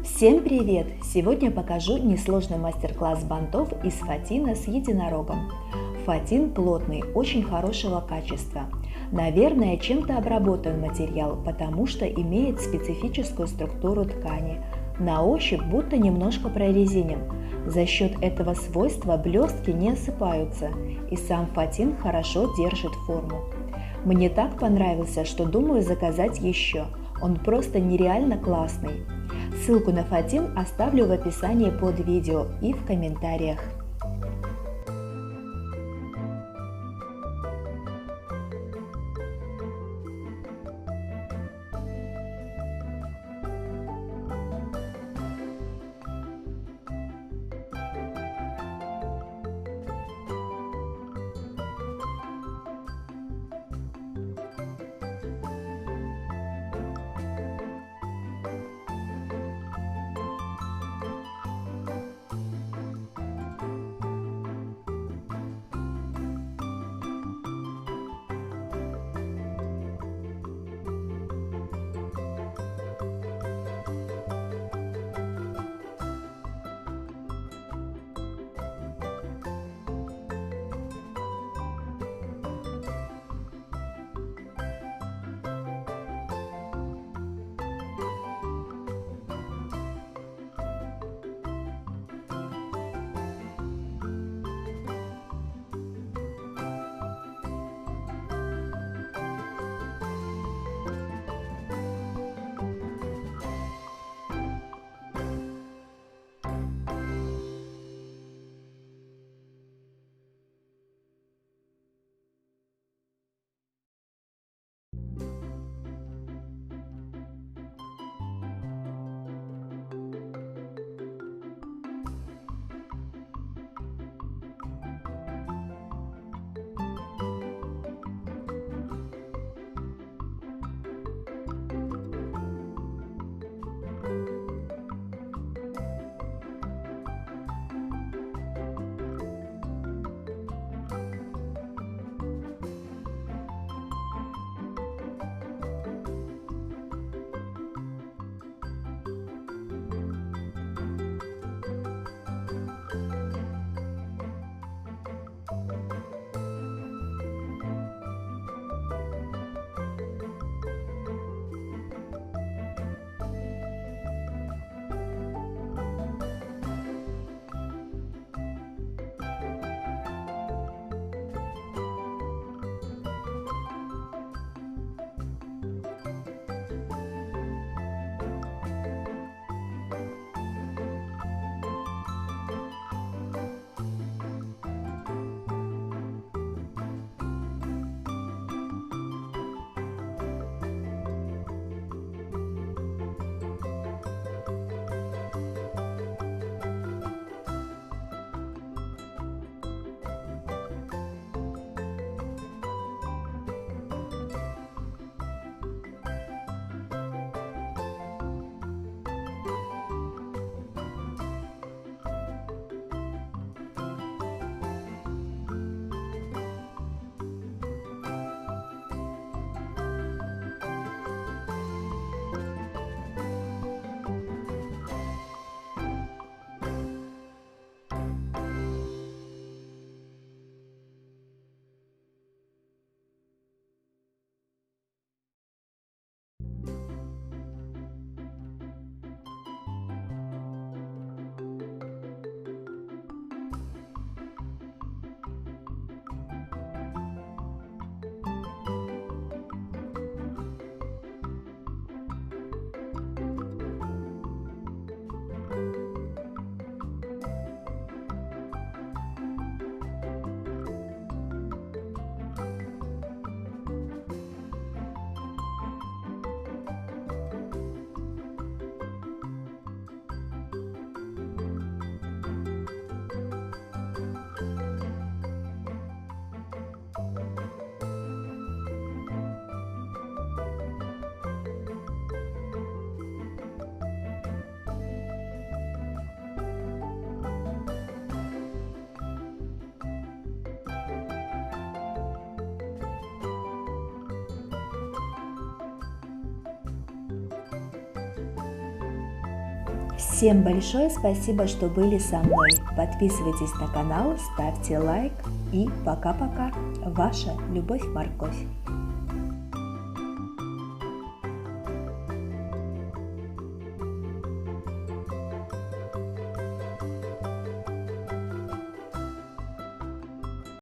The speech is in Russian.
Всем привет! Сегодня покажу несложный мастер-класс бантов из фатина с единорогом. Фатин плотный, очень хорошего качества. Наверное, чем-то обработан материал, потому что имеет специфическую структуру ткани. На ощупь будто немножко прорезинен. За счет этого свойства блестки не осыпаются, и сам фатин хорошо держит форму. Мне так понравился, что думаю заказать еще. Он просто нереально классный. Ссылку на фатин оставлю в описании под видео и в комментариях. Всем большое спасибо, что были со мной. Подписывайтесь на канал, ставьте лайк и пока-пока. Ваша Любовь Морковь.